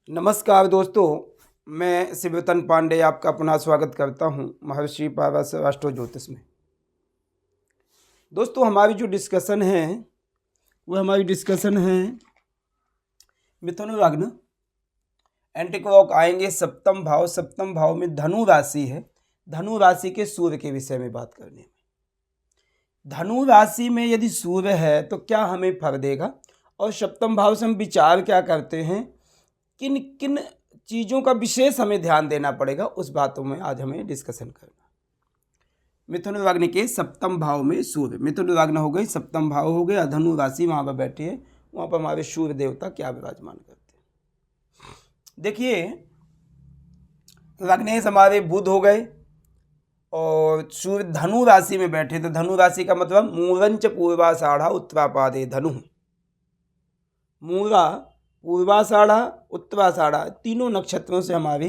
नमस्कार दोस्तों, मैं शिवरतन पांडे आपका पुनः स्वागत करता हूं महर्षि पारस राष्ट्रो ज्योतिष में। दोस्तों, हमारी जो डिस्कशन है वो हमारी डिस्कशन है मिथुन लग्न एंटीक्लॉक आएंगे सप्तम भाव में धनु राशि है। धनु राशि के सूर्य के विषय में बात करने में, धनु राशि में यदि सूर्य है तो क्या हमें फल देगा, और सप्तम भाव से हम विचार क्या करते हैं, किन किन चीज़ों का विशेष हमें ध्यान देना पड़ेगा, उस बातों में आज हमें डिस्कशन करना। मिथुन लग्न के सप्तम भाव में सूर्य, मिथुन लग्न हो गई, सप्तम भाव हो गया, धनु राशि वहाँ पर बैठी है, वहाँ पर हमारे सूर्य देवता क्या विराजमान करते हैं। देखिए, लग्नेश हमारे बुध हो गए और सूर्य धनु राशि में बैठे, तो धनु राशि का मतलब मूलंच पूर्वाषाढ़ा उत्तरापादे धनु। मूला, पूर्वाषाढ़ा, उत्तराषाढ़ा तीनों नक्षत्रों से हमारी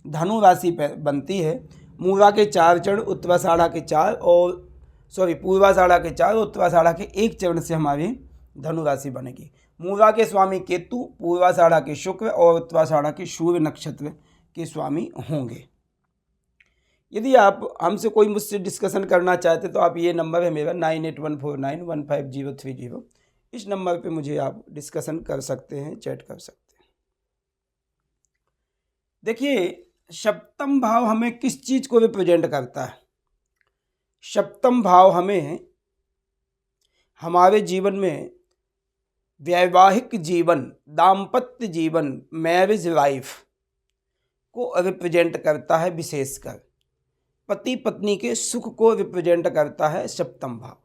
धनु राशि बनती है। मूला के 4 चरण, उत्तराषाढ़ा के 4 और पूर्वाषाढ़ा के 4 और उत्तराषाढ़ा के 1 चरण से हमारी धनु राशि बनेगी। मूला के स्वामी केतु, पूर्वाषाढ़ा के शुक्र और उत्तराषाढ़ा के सूर्य नक्षत्र के स्वामी होंगे। यदि आप हमसे कोई मुझसे डिस्कशन करना चाहते तो आप, ये नंबर है मेरा 9814915030, इस नंबर पे मुझे आप डिस्कशन कर सकते हैं, चैट कर सकते हैं। देखिए, सप्तम भाव हमें किस चीज़ को रिप्रेजेंट करता है। सप्तम भाव हमें हमारे जीवन में वैवाहिक जीवन, दाम्पत्य जीवन, मैरिज लाइफ को रिप्रेजेंट करता है। विशेषकर पति पत्नी के सुख को रिप्रेजेंट करता है सप्तम भाव।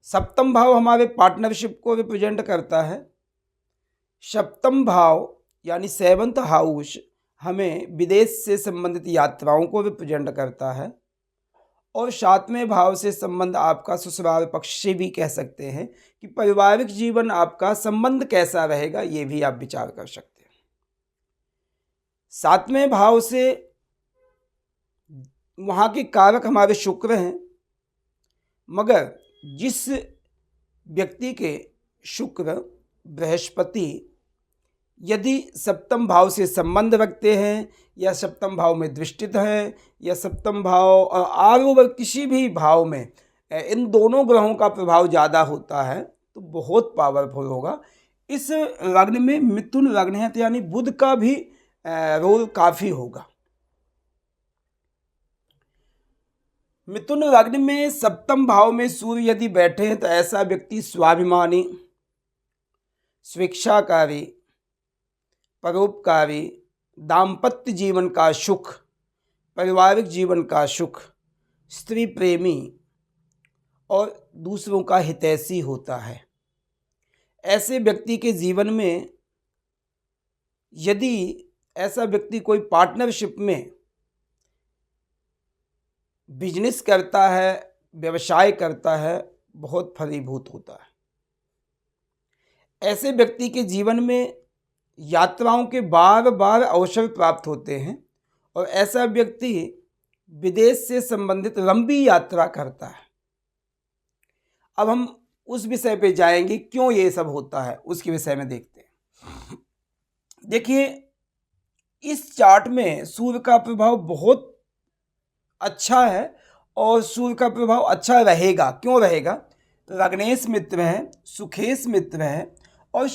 सप्तम भाव हमारे पार्टनरशिप को रिप्रेजेंट करता है। सप्तम भाव यानी 7th हाउस हमें विदेश से संबंधित यात्राओं को रिप्रेजेंट करता है। और 7वें भाव से संबंध आपका ससुराल पक्ष से भी कह सकते हैं कि पारिवारिक जीवन आपका संबंध कैसा रहेगा, ये भी आप विचार कर सकते हैं। 7वें भाव से वहाँ के कारक हमारे शुक्र हैं, मगर जिस व्यक्ति के शुक्र, बृहस्पति यदि सप्तम भाव से संबंध रखते हैं या सप्तम भाव में दृष्टित है या सप्तम भाव और किसी भी भाव में इन दोनों ग्रहों का प्रभाव ज़्यादा होता है तो बहुत पावरफुल होगा। इस लग्न में मिथुन लग्न है तो यानी बुध का भी रोल काफ़ी होगा। मिथुन लग्न में सप्तम भाव में सूर्य यदि बैठे हैं तो ऐसा व्यक्ति स्वाभिमानी, स्वेच्छाकारी, परोपकारी, दाम्पत्य जीवन का सुख, पारिवारिक जीवन का सुख, स्त्री प्रेमी और दूसरों का हितैषी होता है। ऐसे व्यक्ति के जीवन में यदि ऐसा व्यक्ति कोई पार्टनरशिप में बिजनेस करता है, व्यवसाय करता है, बहुत फलीभूत होता है। ऐसे व्यक्ति के जीवन में यात्राओं के बार बार अवसर प्राप्त होते हैं और ऐसा व्यक्ति विदेश से संबंधित लंबी यात्रा करता है। अब हम उस विषय पे जाएंगे, क्यों ये सब होता है उसके विषय में देखते हैं। देखिए, इस चार्ट में सूर्य का प्रभाव बहुत अच्छा है और सूर्य का प्रभाव अच्छा रहेगा। क्यों रहेगा? लग्नेश मित्र है, सुखेश मित्र है और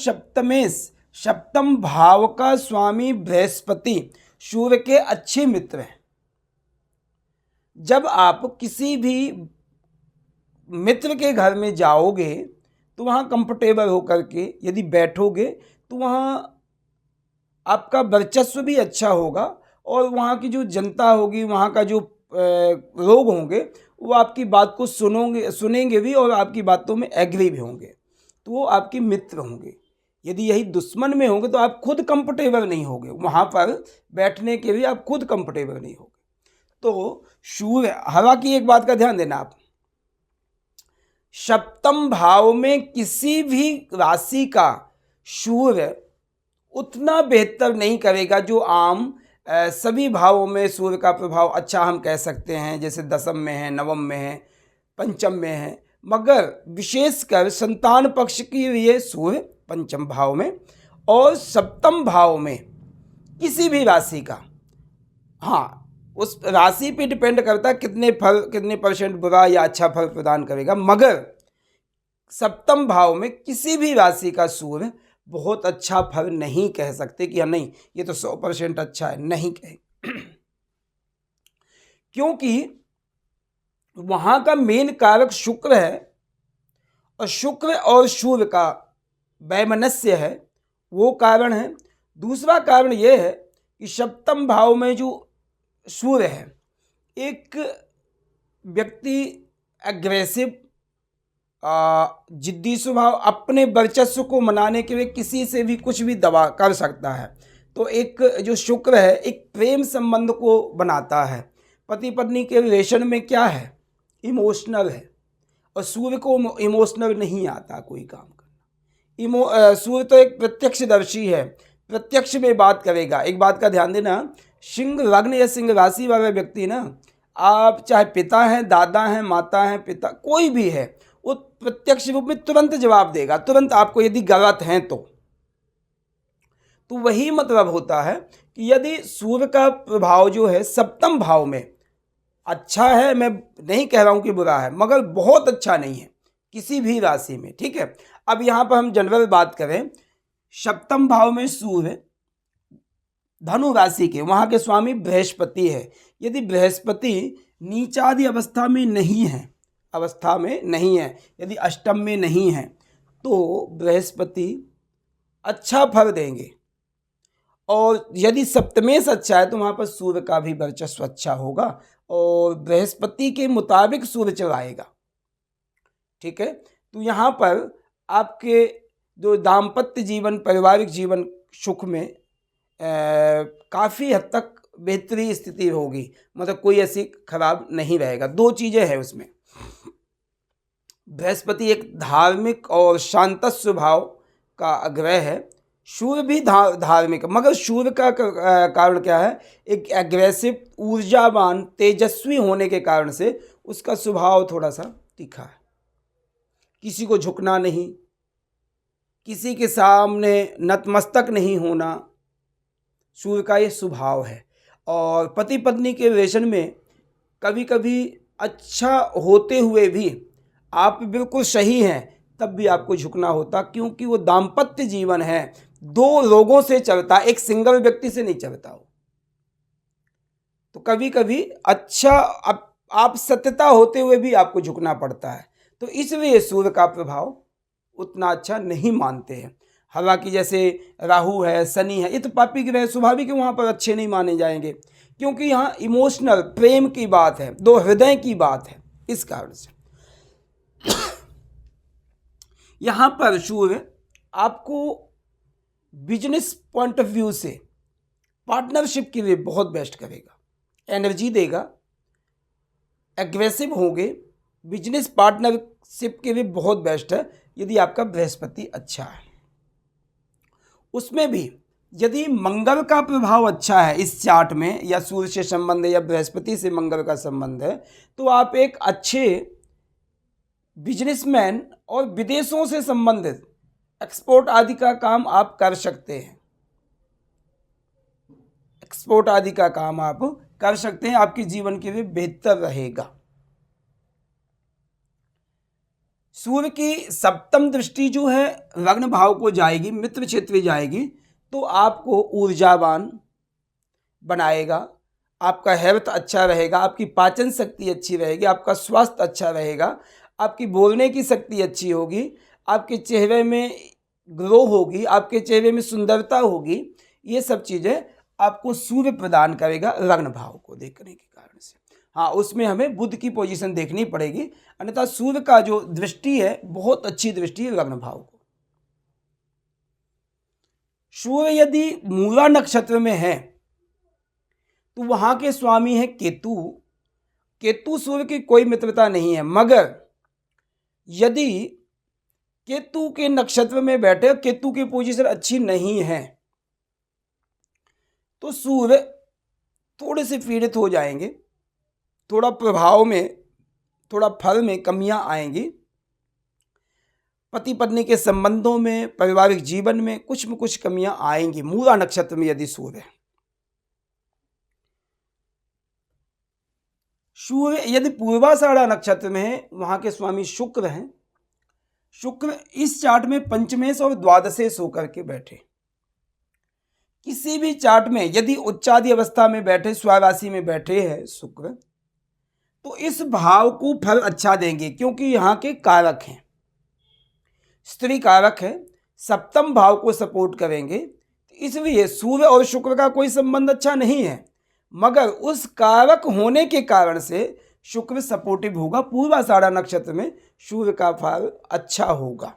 सप्तम भाव का स्वामी बृहस्पति सूर्य के अच्छे मित्र हैं। जब आप किसी भी मित्र के घर में जाओगे तो वहाँ कंफर्टेबल होकर के यदि बैठोगे तो वहाँ आपका वर्चस्व भी अच्छा होगा और वहाँ की जो जनता होगी, वहाँ का जो लोग होंगे वो आपकी बात को सुनेंगे भी और आपकी बातों में एग्री भी होंगे, तो वो आपके मित्र होंगे। यदि यही दुश्मन में होंगे तो आप खुद कंफर्टेबल नहीं होगे, वहाँ पर बैठने के लिए आप खुद कंफर्टेबल नहीं होगे। तो सूर्य, हवा की एक बात का ध्यान देना आप, सप्तम भाव में किसी भी राशि का सूर्य उतना बेहतर नहीं करेगा जो आम सभी भावों में सूर्य का प्रभाव अच्छा हम कह सकते हैं, जैसे दशम में है, नवम में है, पंचम में है। मगर विशेषकर संतान पक्ष के लिए सूर्य पंचम भाव में और सप्तम भाव में किसी भी राशि का, हाँ उस राशि पे डिपेंड करता है कितने परसेंट बुरा या अच्छा फल प्रदान करेगा, मगर सप्तम भाव में किसी भी राशि का सूर्य बहुत अच्छा फल नहीं कह सकते कि हाँ नहीं ये तो 100% अच्छा है, नहीं कहे क्योंकि वहां का मेन कारक शुक्र है और शुक्र और सूर्य का वैमनस्य है, वो कारण है। दूसरा कारण यह है कि सप्तम भाव में जो सूर्य है, एक व्यक्ति एग्रेसिव जिद्दी स्वभाव, अपने वर्चस्व को मनाने के लिए किसी से भी कुछ भी दवा कर सकता है। तो एक जो शुक्र है एक प्रेम संबंध को बनाता है, पति पत्नी के रिलेशन में क्या है, इमोशनल है, और सूर्य को इमोशनल नहीं आता कोई काम करना। सूर्य तो एक प्रत्यक्षदर्शी है, प्रत्यक्ष में बात करेगा। एक बात का ध्यान देना, सिंह लग्न या सिंह राशि वाला व्यक्ति ना, आप चाहे पिता हैं, दादा हैं, माता हैं, पिता कोई भी है, वो प्रत्यक्ष रूप में तुरंत जवाब देगा, तुरंत आपको यदि गलत हैं तो वही मतलब होता है कि यदि सूर्य का प्रभाव जो है सप्तम भाव में अच्छा है, मैं नहीं कह रहा हूं कि बुरा है, मगर बहुत अच्छा नहीं है किसी भी राशि में, ठीक है। अब यहां पर हम जनरल बात करें, सप्तम भाव में सूर्य धनु राशि के, वहां के स्वामी बृहस्पति है। यदि बृहस्पति नीचादि अवस्था में नहीं है, यदि अष्टम में नहीं है, तो बृहस्पति अच्छा फल देंगे। और यदि सप्तमेश अच्छा है तो वहाँ पर सूर्य का भी वर्चस्व अच्छा होगा और बृहस्पति के मुताबिक सूर्य चलाएगा, ठीक है। तो यहाँ पर आपके जो दाम्पत्य जीवन, पारिवारिक जीवन, सुख में काफ़ी हद तक बेहतरी स्थिति होगी, मतलब कोई ऐसी खराब नहीं रहेगा। दो चीज़ें हैं उसमें, बृहस्पति एक धार्मिक और शांत स्वभाव का ग्रह है, सूर्य भी धार्मिक, मगर सूर्य का कारण क्या है, एक एग्रेसिव, ऊर्जावान, तेजस्वी होने के कारण से उसका स्वभाव थोड़ा सा तीखा है। किसी को झुकना नहीं, किसी के सामने नतमस्तक नहीं होना, सूर्य का ये स्वभाव है। और पति पत्नी के रिलेशन में कभी कभी अच्छा होते हुए भी आप बिल्कुल सही हैं, तब भी आपको झुकना होता, क्योंकि वो दाम्पत्य जीवन है, दो लोगों से चलता, एक सिंगल व्यक्ति से नहीं चलता हो। तो कभी कभी अच्छा आप सत्यता होते हुए भी आपको झुकना पड़ता है, तो इसलिए सूर्य का प्रभाव उतना अच्छा नहीं मानते हैं। हालांकि जैसे राहु है, शनि है, ये तो पापी ग्रह, स्वाभाविक है वहाँ पर अच्छे नहीं माने जाएंगे, क्योंकि यहाँ इमोशनल प्रेम की बात है, दो हृदय की बात है, इस कारण से यहाँ पर सूर्य आपको बिजनेस पॉइंट ऑफ व्यू से पार्टनरशिप के लिए बहुत बेस्ट करेगा, एनर्जी देगा, एग्रेसिव होंगे, बिजनेस पार्टनरशिप के लिए बहुत बेस्ट है यदि आपका बृहस्पति अच्छा है। उसमें भी यदि मंगल का प्रभाव अच्छा है इस चार्ट में, या सूर्य से संबंध है या बृहस्पति से मंगल का संबंध है, तो आप एक अच्छे बिजनेसमैन और विदेशों से संबंधित एक्सपोर्ट आदि का काम आप कर सकते हैं, एक्सपोर्ट आदि का काम आप कर सकते हैं, आपके जीवन के लिए बेहतर रहेगा। सूर्य की सप्तम दृष्टि जो है लग्न भाव को जाएगी, मित्र क्षेत्र जाएगी, तो आपको ऊर्जावान बनाएगा, आपका हेल्थ अच्छा रहेगा, आपकी पाचन शक्ति अच्छी रहेगी, आपका स्वास्थ्य अच्छा रहेगा, आपकी बोलने की शक्ति अच्छी होगी, आपके चेहरे में ग्लो होगी, आपके चेहरे में सुंदरता होगी। ये सब चीज़ें आपको सूर्य प्रदान करेगा लग्न भाव को देखने के कारण से। हाँ, उसमें हमें बुध की पोजीशन देखनी पड़ेगी, अन्यथा सूर्य का जो दृष्टि है बहुत अच्छी दृष्टि है लग्न भाव को। सूर्य यदि मूला नक्षत्र में है तो वहां के स्वामी है केतु। केतु सूर्य की कोई मित्रता नहीं है, मगर यदि केतु के नक्षत्र में बैठे, केतु की पोजीशन अच्छी नहीं है, तो सूर्य थोड़े से पीड़ित हो जाएंगे, थोड़ा प्रभाव में, थोड़ा फल में कमियां आएंगी, पति पत्नी के संबंधों में, पारिवारिक जीवन में कुछ न कुछ कमियां आएंगी मूला नक्षत्र में यदि सूर्य है। सूर्य यदि पूर्वाषाढ़ा नक्षत्र में है, वहां के स्वामी शुक्र हैं। शुक्र इस चार्ट में पंचमेश और द्वादशेश होकर के बैठे। किसी भी चार्ट में यदि उच्चादि अवस्था में बैठे, स्वराशि में बैठे हैं शुक्र, तो इस भाव को फल अच्छा देंगे, क्योंकि यहाँ के कारक हैं, स्त्री कारक है, सप्तम भाव को सपोर्ट करेंगे। इसलिए सूर्य और शुक्र का कोई संबंध अच्छा नहीं है, मगर उस कारक होने के कारण से शुक्र सपोर्टिव होगा। पूर्वाषाढ़ा नक्षत्र में सूर्य का फल अच्छा होगा।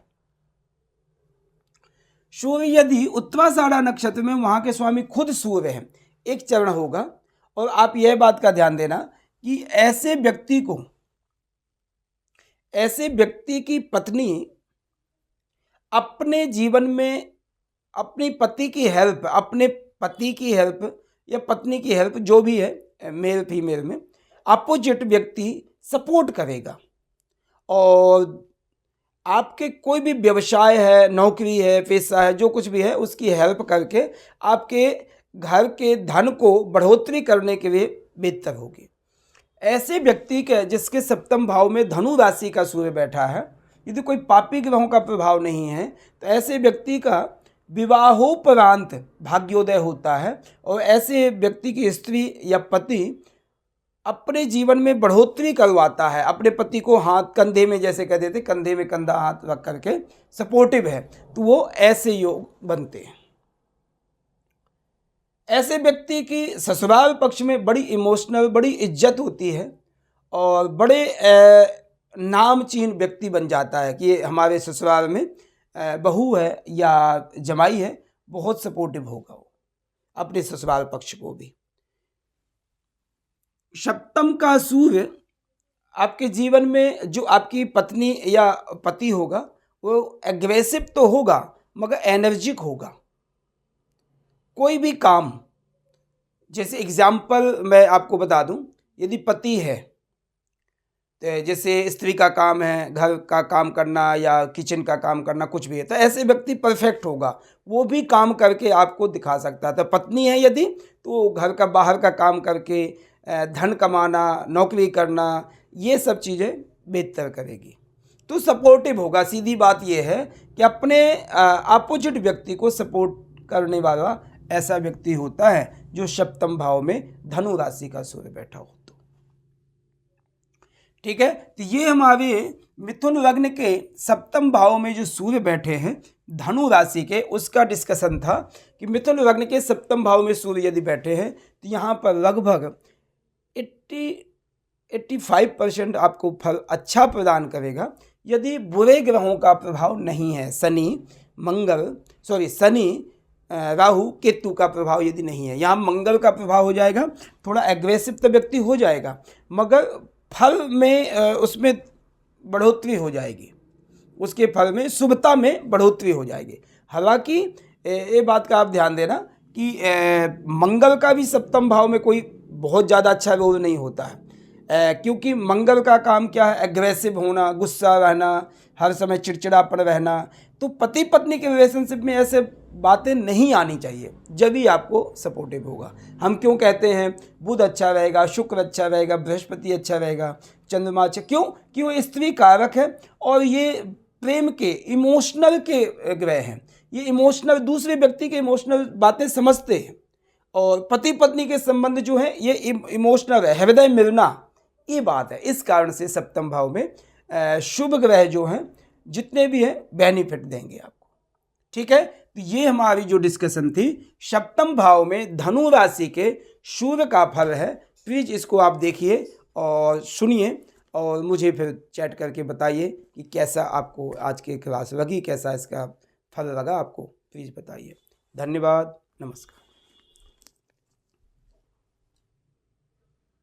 सूर्य यदि उत्तराषाढ़ा नक्षत्र में, वहां के स्वामी खुद सूर्य हैं, एक चरण होगा। और आप यह बात का ध्यान देना कि ऐसे व्यक्ति की पत्नी अपने जीवन में अपने पति की हेल्प, अपने पति की हेल्प या पत्नी की हेल्प, जो भी है, मेल फीमेल में अपोजिट व्यक्ति सपोर्ट करेगा। और आपके कोई भी व्यवसाय है, नौकरी है, पेशा है, जो कुछ भी है, उसकी हेल्प करके आपके घर के धन को बढ़ोतरी करने के लिए बेहतर होगी। ऐसे व्यक्ति के जिसके सप्तम भाव में धनु राशि का सूर्य बैठा है, यदि कोई पापी ग्रहों का प्रभाव नहीं है, तो ऐसे व्यक्ति का विवाहोपरांत भाग्योदय होता है। और ऐसे व्यक्ति की स्त्री या पति अपने जीवन में बढ़ोतरी करवाता है, अपने पति को हाथ कंधे में, जैसे कह देते, कंधे में कंधा हाथ रख करके सपोर्टिव है, तो वो ऐसे योग बनते हैं। ऐसे व्यक्ति की ससुराल पक्ष में बड़ी इमोशनल, बड़ी इज्जत होती है और बड़े नामचीन व्यक्ति बन जाता है कि हमारे ससुराल में बहू है या जमाई है, बहुत सपोर्टिव होगा वो अपने ससुराल पक्ष को भी। सप्तम का सूर्य आपके जीवन में जो आपकी पत्नी या पति होगा, वो एग्रेसिव तो होगा मगर एनर्जिक होगा। कोई भी काम, जैसे एग्जाम्पल मैं आपको बता दूं, यदि पति है, तो जैसे स्त्री का काम है घर का काम करना या किचन का काम करना, कुछ भी है, तो ऐसे व्यक्ति परफेक्ट होगा, वो भी काम करके आपको दिखा सकता है। तो पत्नी है यदि, तो घर का बाहर का काम करके धन कमाना, नौकरी करना, ये सब चीज़ें बेहतर करेगी, तो सपोर्टिव होगा। सीधी बात यह है कि अपने अपोजिट व्यक्ति को सपोर्ट करने वाला ऐसा व्यक्ति होता है जो सप्तम भाव में धनु राशि का सूर्य बैठा हो। तो ठीक है, तो ये हमारे मिथुन लग्न के सप्तम भाव में जो सूर्य बैठे हैं धनु राशि के, उसका डिस्कशन था कि मिथुन लग्न के सप्तम भाव में सूर्य यदि बैठे हैं, तो यहाँ पर लगभग 85% आपको फल अच्छा प्रदान करेगा। यदि बुरे ग्रहों का प्रभाव नहीं है, शनि राहु केतु का प्रभाव यदि नहीं है, यहाँ मंगल का प्रभाव हो जाएगा, थोड़ा एग्रेसिव तो व्यक्ति हो जाएगा, मगर फल में उसमें बढ़ोतरी हो जाएगी, उसके फल में शुभता में बढ़ोतरी हो जाएगी। हालांकि ये बात का आप ध्यान देना कि मंगल का भी सप्तम भाव में कोई बहुत ज़्यादा अच्छा रोल नहीं होता है, क्योंकि मंगल का काम क्या है, एग्रेसिव होना, गुस्सा रहना, हर समय चिड़चिड़ापन रहना। तो पति पत्नी के रिलेशनशिप में ऐसे बातें नहीं आनी चाहिए, जब ही आपको सपोर्टिव होगा। हम क्यों कहते हैं बुध अच्छा रहेगा, शुक्र अच्छा रहेगा, बृहस्पति अच्छा रहेगा, चंद्रमा अच्छा, क्यों? क्यों? स्त्री कारक है और ये प्रेम के, इमोशनल के ग्रह हैं। ये इमोशनल, दूसरे व्यक्ति के इमोशनल बातें समझते हैं, और पति पत्नी के संबंध जो है ये इमोशनल है, हृदय मिलना, ये बात है। इस कारण से सप्तम भाव में शुभ ग्रह जो हैं जितने भी हैं बेनिफिट देंगे आपको। ठीक है, तो ये हमारी जो डिस्कशन थी सप्तम भाव में धनु राशि के सूर्य का फल है। प्लीज़ इसको आप देखिए और सुनिए और मुझे फिर चैट करके बताइए कि कैसा आपको आज की क्लास लगी, कैसा इसका फल लगा आपको, प्लीज़ बताइए। धन्यवाद, नमस्कार।